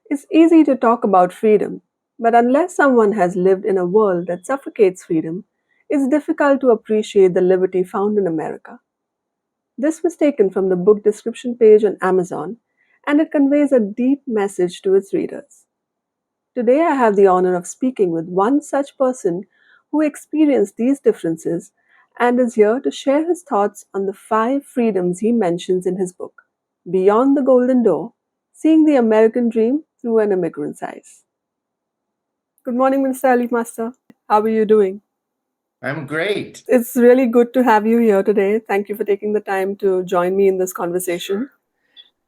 It's easy to talk about freedom, but unless someone has lived in a world that suffocates freedom, it's difficult to appreciate the liberty found in America. This was taken from the book description page on Amazon, and it conveys a deep message to its readers. Today, I have the honor of speaking with one such person who experienced these differences and is here to share his thoughts on the five freedoms he mentions in his book, Beyond the Golden Door: Seeing the American Dream Through an Immigrant's Eyes. Good morning, Mr. Ali Master. How are you doing? I'm great. It's really good to have you here today. Thank you for taking the time to join me in this conversation.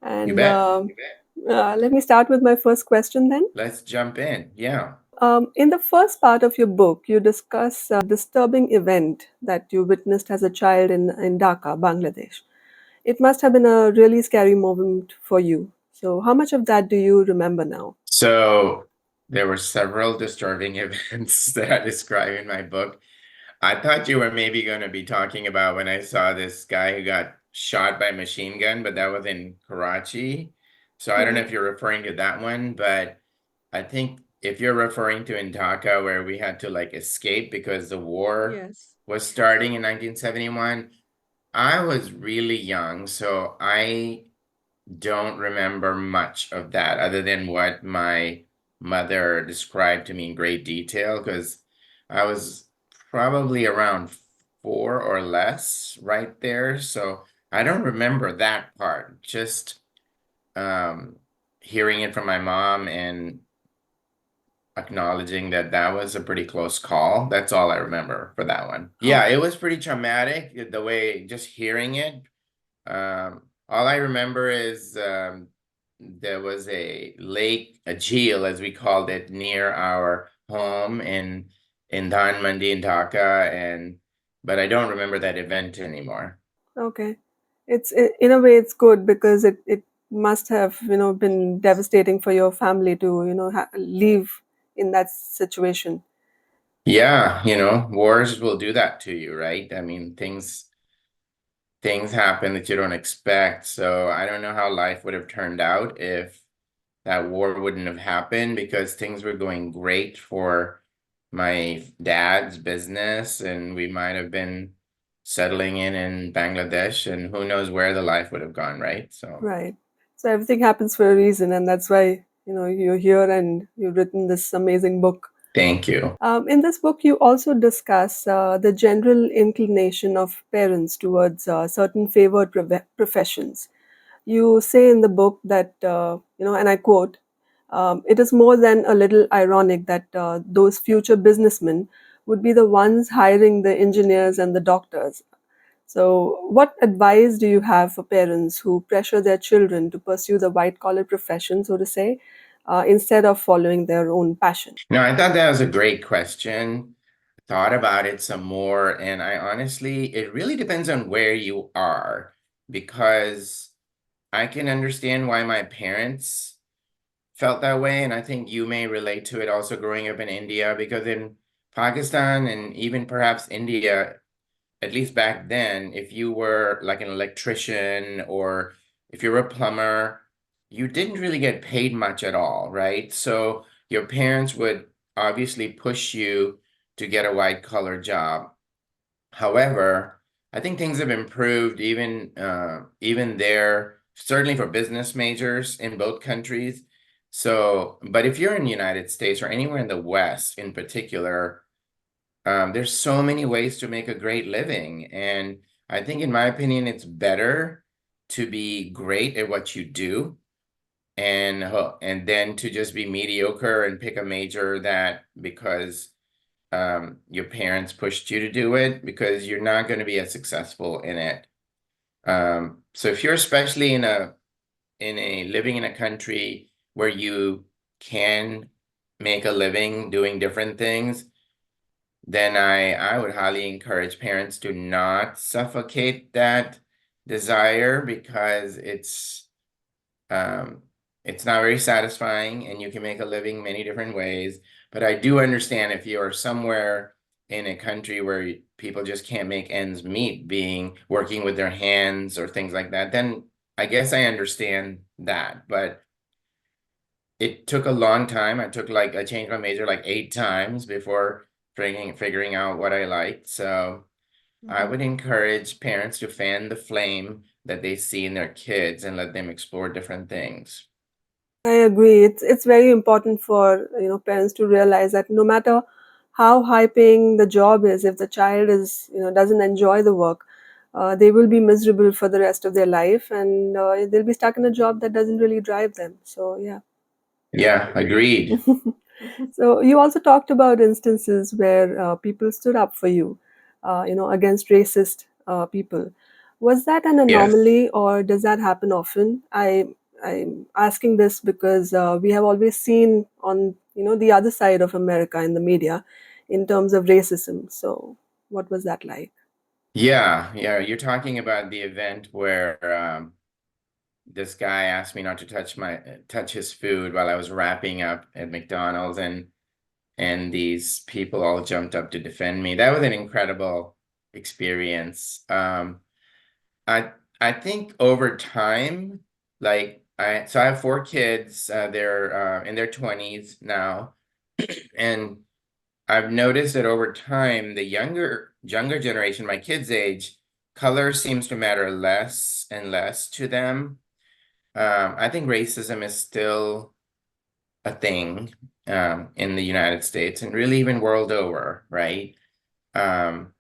You And bet. let me start with my first question then. Let's jump in. Yeah. In the first part of your book, you discuss a disturbing event that you witnessed as a child in Dhaka, Bangladesh. It must have been a really scary moment for you. So, how much of that do you remember now? So there were several disturbing events that I describe in my book. I thought you were maybe going to be talking about when I saw this guy who got shot by a machine gun, but that was in Karachi. So I don't know Mhm. if you're referring to that one, but I think if you're referring to in Dhaka where we had to like escape because the war Yes. was starting in 1971, I was really young, so I don't remember much of that other than what my mother described to me in great detail because I was probably around four or less right there. So I don't remember that part, just um, hearing it from my mom and acknowledging that that was a pretty close call. That's all I remember for that one. Yeah, it Okay. was pretty traumatic, the way just hearing it. All I remember is there was a lake, a jeel, as we called it, near our home in Dhan Mandi in Dhaka, and but I don't remember that event anymore. Okay. In a way it's good because it must have been devastating for your family to leave in that situation. Yeah, wars will do that to you, right? I mean, things happen that you don't expect. So I don't know how life would have turned out if that war wouldn't have happened because things were going great for my dad's business and we might have been settling in Bangladesh and who knows where the life would have gone, right? So Right. So everything happens for a reason, and that's why you're here and you've written this amazing book. thank you. In this book, you also discuss the general inclination of parents towards certain favored professions. You say in the book that, and I quote, it is more than a little ironic that those future businessmen would be the ones hiring the engineers and the doctors. So, what advice do you have for parents who pressure their children to pursue the white collar profession, so to say, instead of following their own passion? No, I thought that was a great question. Thought about it some more, and I honestly, it really depends on where you are because I can understand why my parents felt that way, and I think you may relate to it also growing up in India because in Pakistan and even perhaps India, at least back then, if you were like an electrician or if you're a plumber, you didn't really get paid much at all, right? So your parents would obviously push you to get a white collar job. However, I think things have improved even there, certainly for business majors in both countries. So, but if you're in the United States or anywhere in the West in particular, there's so many ways to make a great living. And I think, in my opinion, it's better to be great at what you do and then to just be mediocre and pick a major that because your parents pushed you to do it because you're not going to be as successful in it. So if you're especially in a living in a country where you can make a living doing different things, then I would highly encourage parents to not suffocate that desire because um, it's not very satisfying and you can make a living many different ways. But I do understand if you're somewhere in a country where people just can't make ends meet, being working with their hands or things like that, then I guess I understand that. But it took a long time. I changed my major like 8 times before figuring out what I liked. So I Mhm. would encourage parents to fan the flame that they see in their kids and let them explore different things. I agree. It's very important for parents to realize that no matter how high paying the job is, if the child is doesn't enjoy the work, they will be miserable for the rest of their life, and they'll be stuck in a job that doesn't really drive them. So yeah. Yeah, agreed. So you also talked about instances where people stood up for you, against racist people. Was that an Yes. anomaly, or does that happen often? I'm asking this because we have always seen on the other side of America in the media, in terms of racism. So what was that like? Yeah, yeah. You're talking about the event where this guy asked me not to touch his food while I was wrapping up at McDonald's, and these people all jumped up to defend me. That was an incredible experience. I I think over time, I have 4 kids. They're in their 20s now, and I've noticed that over time, the younger generation, my kids' age, color seems to matter less and less to them. I think racism is still a thing in the United States and really even world over, right? Um,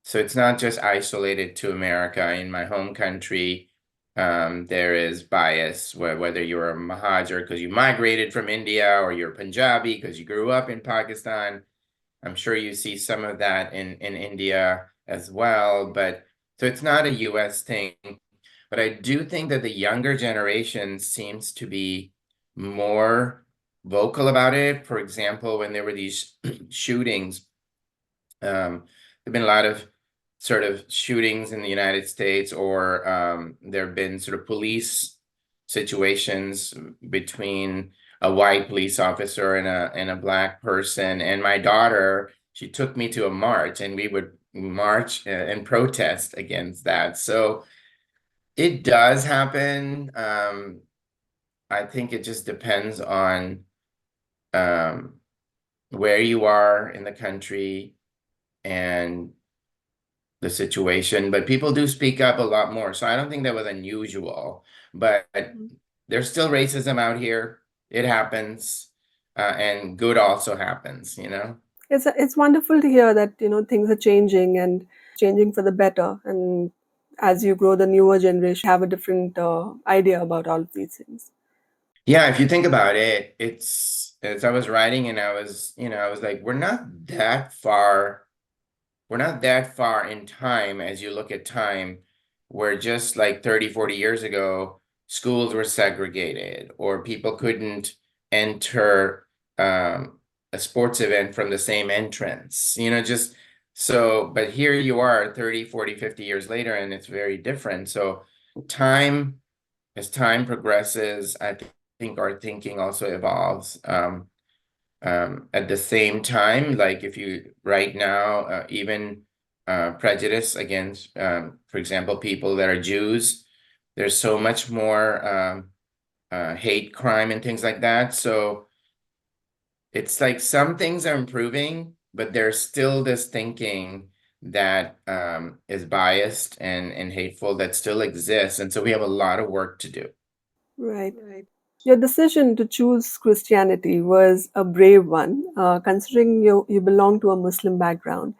so it's not just isolated to America. In my home country, there is bias whether you're a Mahajar because you migrated from India or you're Punjabi because you grew up in Pakistan. I'm sure you see some of that in India as well, but so it's not a US thing. But I do think that the younger generation seems to be more vocal about it. For example, when there were these shootings, there've been a lot of sort of shootings in the United States, or there have been sort of police situations between a white police officer and a black person. And my daughter, she took me to a march, and we would march and protest against that. So it does happen. I think it just depends on um, where you are in the country and the situation, but people do speak up a lot more. So I don't think that was unusual, but there's still racism out here. It happens, and good also happens, you know? It's wonderful to hear that things are changing and changing for the better, and as you grow, the newer generation have a different idea about all of these things. Yeah, if you think about it, it's as I was writing and I was like, we're not that far in time as you look at time, where just like 30, 40 years ago, schools were segregated or people couldn't enter a sports event from the same entrance, just so, but here you are 30, 40, 50 years later, and it's very different. So time, as time progresses, I think our thinking also evolves. At the same time, like if you right now, even prejudice against, for example, people that are Jews, there's so much more hate crime and things like that. So it's like some things are improving, but there's still this thinking that is biased and hateful that still exists. And so we have a lot of work to do. Right. Your decision to choose Christianity was a brave one, considering you belong to a Muslim background,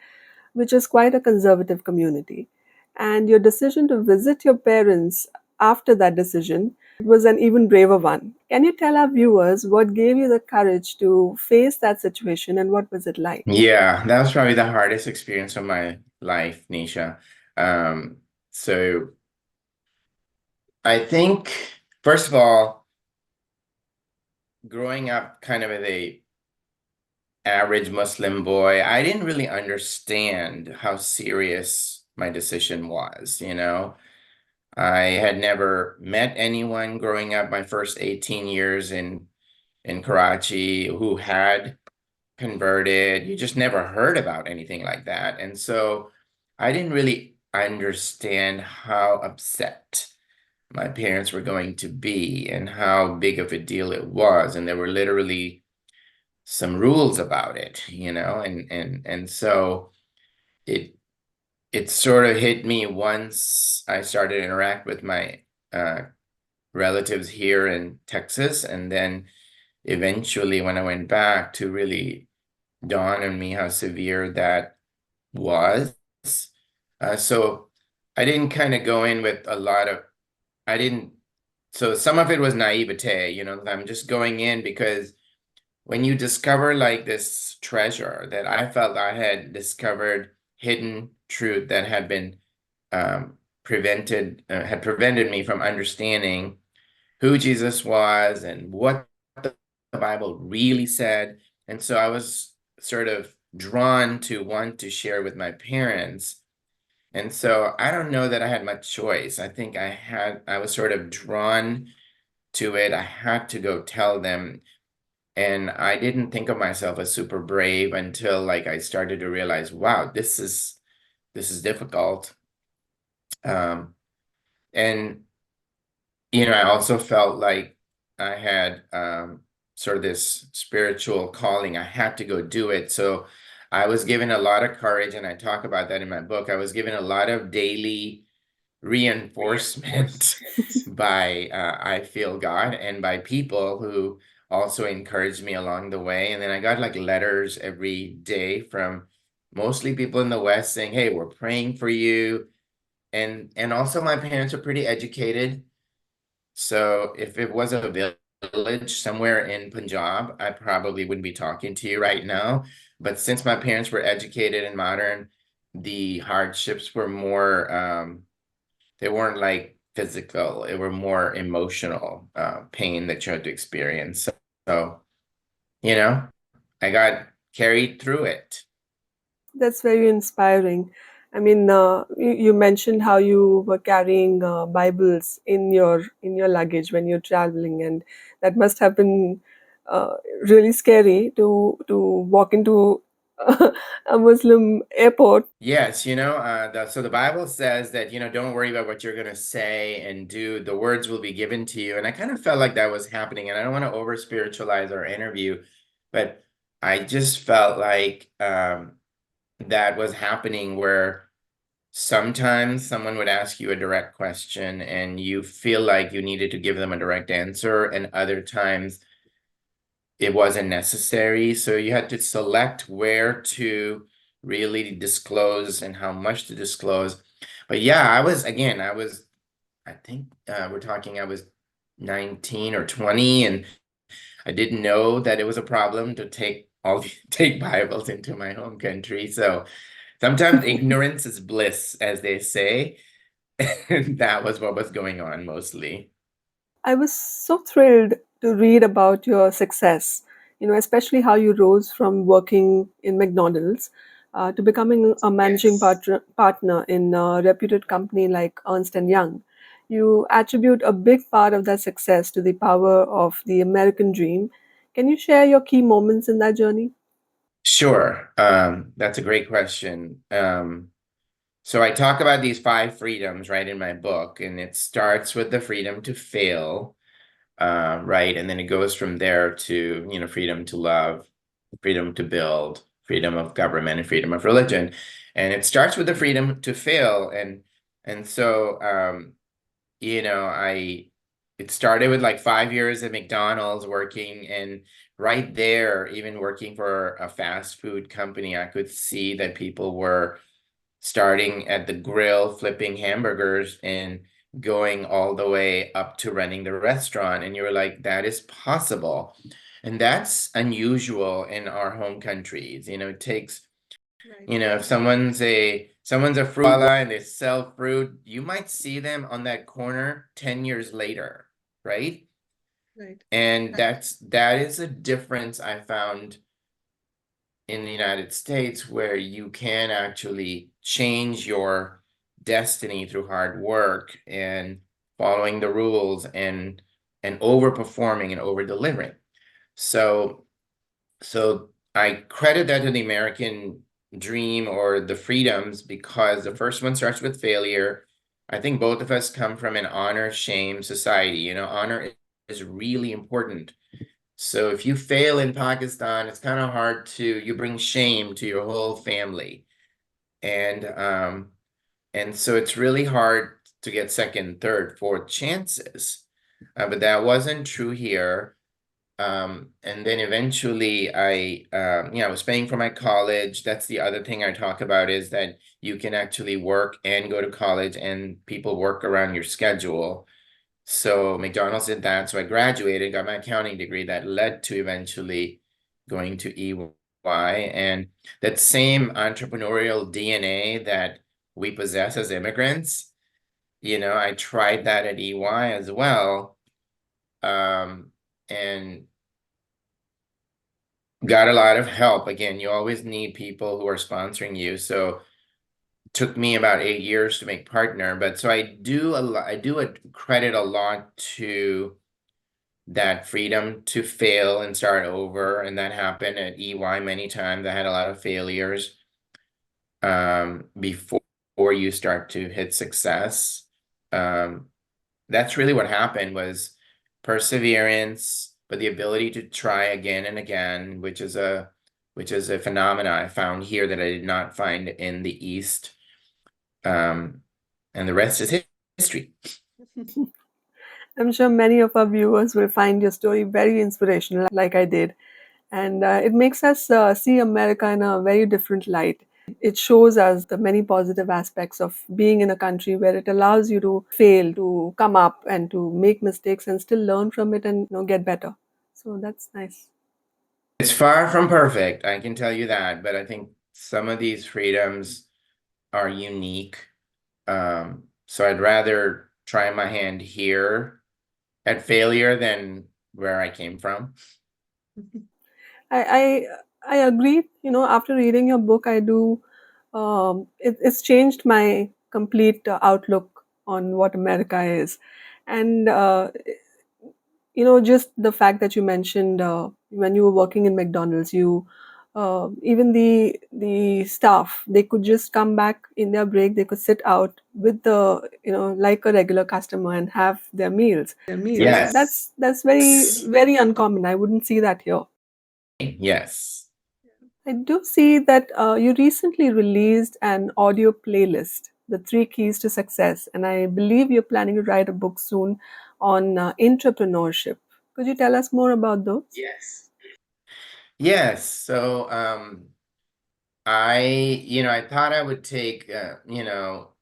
which is quite a conservative community. And your decision to visit your parents after that decision was an even braver one. Can you tell our viewers what gave you the courage to face that situation, and what was it like? Yeah, that was probably the hardest experience of my life, Nisha. Um, so I think, first of all, growing up kind of as a average Muslim boy, I didn't really understand how serious my decision was, you know? I had never met anyone growing up my first 18 years in Karachi who had converted. You just never heard about anything like that. And so I didn't really understand how upset my parents were going to be and how big of a deal it was. And there were literally some rules about it, and so it it sort of hit me once I started to interact with my uh, relatives here in Texas, and then eventually when I went back to really dawn on me how severe that was. So I didn't kind of go in with a lot of, I didn't, so some of it was naivete, I'm just going in because when you discover like this treasure that I felt I had discovered hidden truth that had been had prevented me from understanding who Jesus was and what the Bible really said. And so I was sort of drawn to want to share with my parents. And so I don't know that I had much choice. I think I was sort of drawn to it. I had to go tell them. And I didn't think of myself as super brave until like I started to realize, wow, this is difficult. Um, and I also felt like I had sort of this spiritual calling. I had to go do it. So I was given a lot of courage, and I talk about that in my book. I was given a lot of daily reinforcement by I feel God and by people who also encouraged me along the way. And then I got like letters every day from mostly people in the West saying, "Hey, we're praying for you." And also my parents are pretty educated. So if it was a village somewhere in Punjab, I probably wouldn't be talking to you right now. But since my parents were educated and modern, the hardships were more they weren't like physical, it were more emotional pain that you had to experience. So, you know, I got carried through it. That's very inspiring. I mean, you mentioned how you were carrying Bibles in your luggage when you're traveling, and that must have been uh, really scary to walk into a Muslim airport. Yes, so the Bible says that, don't worry about what you're going to say and do. The words will be given to you. And I kind of felt like that was happening. And I don't want to over spiritualize our interview, but I just felt like that was happening where sometimes someone would ask you a direct question and you feel like you needed to give them a direct answer, and other times it wasn't necessary. So you had to select where to really disclose and how much to disclose. But yeah, I think we're talking, I was 19 or 20, and I didn't know that it was a problem to take Bibles into my home country. So sometimes ignorance is bliss, as they say. And that was what was going on mostly. I was so thrilled to read about your success, especially how you rose from working in McDonald's to becoming a managing Yes. partner in a reputed company like Ernst& and Young. You attribute a big part of that success to the power of the American dream. Can you share your key moments in that journey? Sure. That's a great question. So I talk about these five freedoms, right, in my book, and it starts with the freedom to fail, right, and then it goes from there to, freedom to love, freedom to build, freedom of government, and freedom of religion, and it starts with the freedom to fail, and so I it started with like 5 years at McDonald's working, and right there, even working for a fast food company, I could see that people were starting at the grill, flipping hamburgers, and going all the way up to running the restaurant. And you were like, that is possible. And that's unusual in our home countries. It takes, Right, if someone's a fruit wala and they sell fruit, you might see them on that corner 10 years later, right? right. And that is a difference I found in the United States, where you can actually change your destiny through hard work and following the rules and overperforming and over delivering. So so I credit that to the American dream or the freedoms, because the first one starts with failure. I think both of us come from an honor shame society. Honor is really important. So if you fail in Pakistan, it's kind of hard you bring shame to your whole family. And so it's really hard to get second, third, fourth chances. But that wasn't true here. And then eventually I was paying for my college. That's the other thing I talk about is that you can actually work and go to college and people work around your schedule. So McDonald's did that. So I graduated, got my accounting degree that led to eventually going to EY. And that same entrepreneurial DNA that we possess as immigrants, I tried that at EY as well. And got a lot of help. Again, you always need people who are sponsoring you. So it took me about 8 years to make partner. But so I do credit a lot to that freedom to fail and start over. And that happened at EY many times. I had a lot of failures before you start to hit success. That's really what happened was perseverance, but the ability to try again and again, which is a phenomena I found here that I did not find in the East. And the rest is history. I'm sure many of our viewers will find your story very inspirational, like I did. And it makes us see America in a very different light. It shows us the many positive aspects of being in a country where it allows you to fail, to come up, and to make mistakes and still learn from it and get better. So that's nice. It's far from perfect, I can tell you that, but I think some of these freedoms are unique. So I'd rather try my hand here at failure than where I came from. I I agree. After reading your book, I do. It's changed my complete outlook on what America is, and just the fact that you mentioned when you were working in McDonald's, you even the staff, they could just come back in their break. They could sit out with the like a regular customer and have their meals. So Yes. that's very very uncommon. I wouldn't see that here. Yes. I do see that you recently released an audio playlist, The Three Keys to Success, and I believe you're planning to write a book soon on entrepreneurship. Could you tell us more about those? Yes. So I thought I would take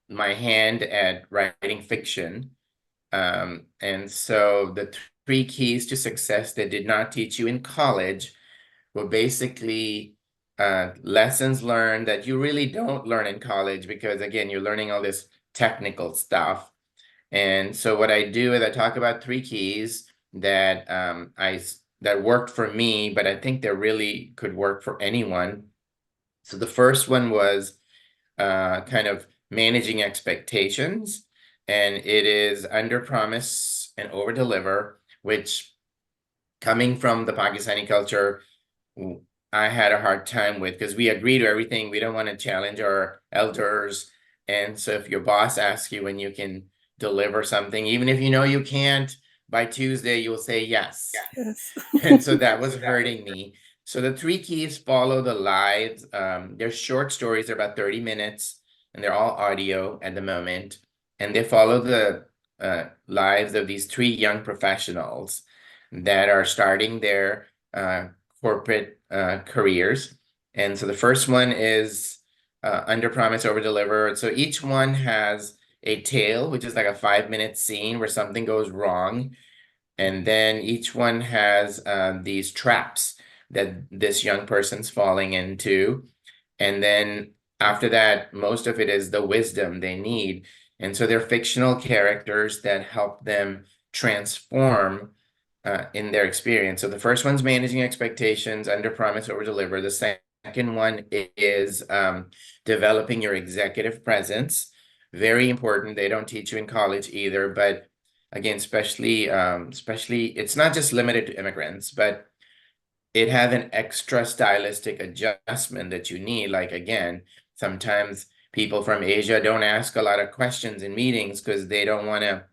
my hand at writing fiction. And so the three keys to success that did not teach you in college were basically lessons learned that you really don't learn in college because again, you're learning all this technical stuff. And so what I do is I talk about three keys that that worked for me, but I think they really could work for anyone. So the first one was kind of managing expectations, and it is under promise and over deliver, which coming from the Pakistani culture, I had a hard time with because we agree to everything. We don't want to challenge our elders. And so if your boss asks you when you can deliver something, even if you know you can't, by Tuesday, you'll say yes. Yes. And so that was hurting me. So the three keys follow the lives. They're short stories, they're about 30 minutes, and they're all audio at the moment. And they follow the lives of these three young professionals that are starting their corporate careers. And so the first one is under promise, over deliver. So each one has a tale, which is like a 5-minute scene where something goes wrong. And then each one has these traps that this young person's falling into. And then after that, most of it is the wisdom they need. And so they're fictional characters that help them transform in their experience. So the first one's managing expectations, under promise, over deliver. The second one is developing your executive presence. Very important. They don't teach you in college either, but again, especially it's not just limited to immigrants, but it has an extra stylistic adjustment that you need. Like again, sometimes people from Asia don't ask a lot of questions in meetings because they don't want to,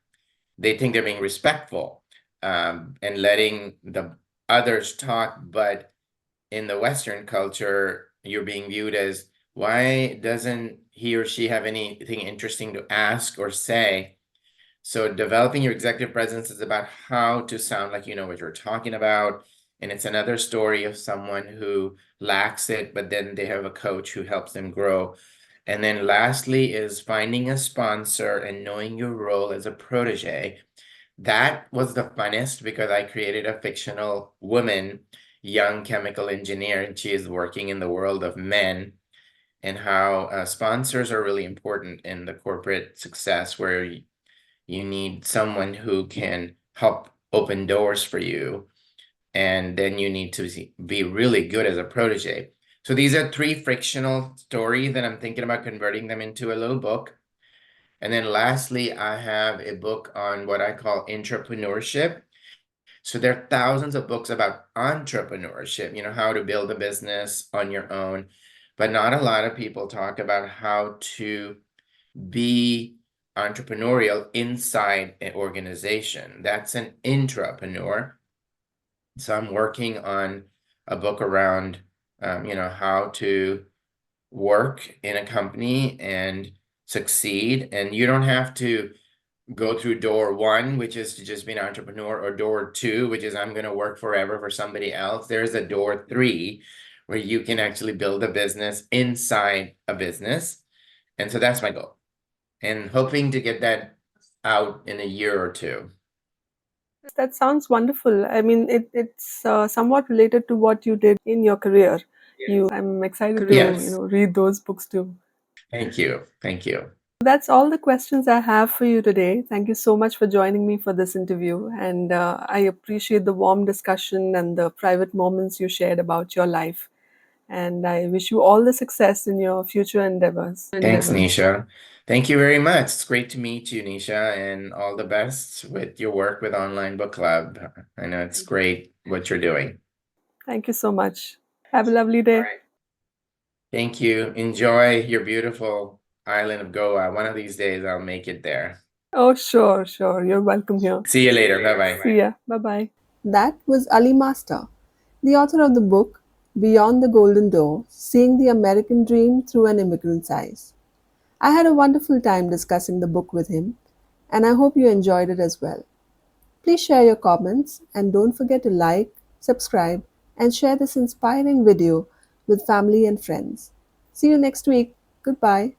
they think they're being respectful, and letting the others talk. But in the Western culture, you're being viewed as, why doesn't he or she have anything interesting to ask or say? So developing your executive presence is about how to sound like you know what you're talking about. And it's another story of someone who lacks it, but then they have a coach who helps them grow. And then lastly is finding a sponsor and knowing your role as a protege. That was the funnest because I created a fictional woman, young chemical engineer, and she is working in the world of men, and how sponsors are really important in the corporate success, where you need someone who can help open doors for you, and then you need to be really good as a protege. So these are three frictional stories that I'm thinking about converting them into a little book. And then lastly, I have a book on what I call entrepreneurship. So there are thousands of books about entrepreneurship, how to build a business on your own, but not a lot of people talk about how to be entrepreneurial inside an organization. That's an intrapreneur. So I'm working on a book around, how to work in a company and succeed. And you don't have to go through door one, which is to just be an entrepreneur, or door two, which is I'm going to work forever for somebody else. There's a door three where you can actually build a business inside a business. And so that's my goal, and hoping to get that out in a year or two. That sounds wonderful. I mean, it's somewhat related to what you did in your career. I'm excited to, Yes. read those books too. Thank you. Thank you. That's all the questions I have for you today. Thank you so much for joining me for this interview. And I appreciate the warm discussion and the private moments you shared about your life. And I wish you all the success in your future endeavors. Thanks, Nisha. Thank you very much. It's great to meet you, Nisha, and all the best with your work with Online Book Club. I know it's great what you're doing. Thank you so much. Have a lovely day. Thank you. Enjoy your beautiful island of Goa. One of these days, I'll make it there. Oh, sure, sure. You're welcome here. See you later. Bye-bye. See ya. Bye bye. That was Ali Master, the author of the book Beyond the Golden Door, Seeing the American Dream Through an Immigrant's Eyes. I had a wonderful time discussing the book with him, and I hope you enjoyed it as well. Please share your comments and don't forget to like, subscribe, and share this inspiring video with family and friends. See you next week. Goodbye.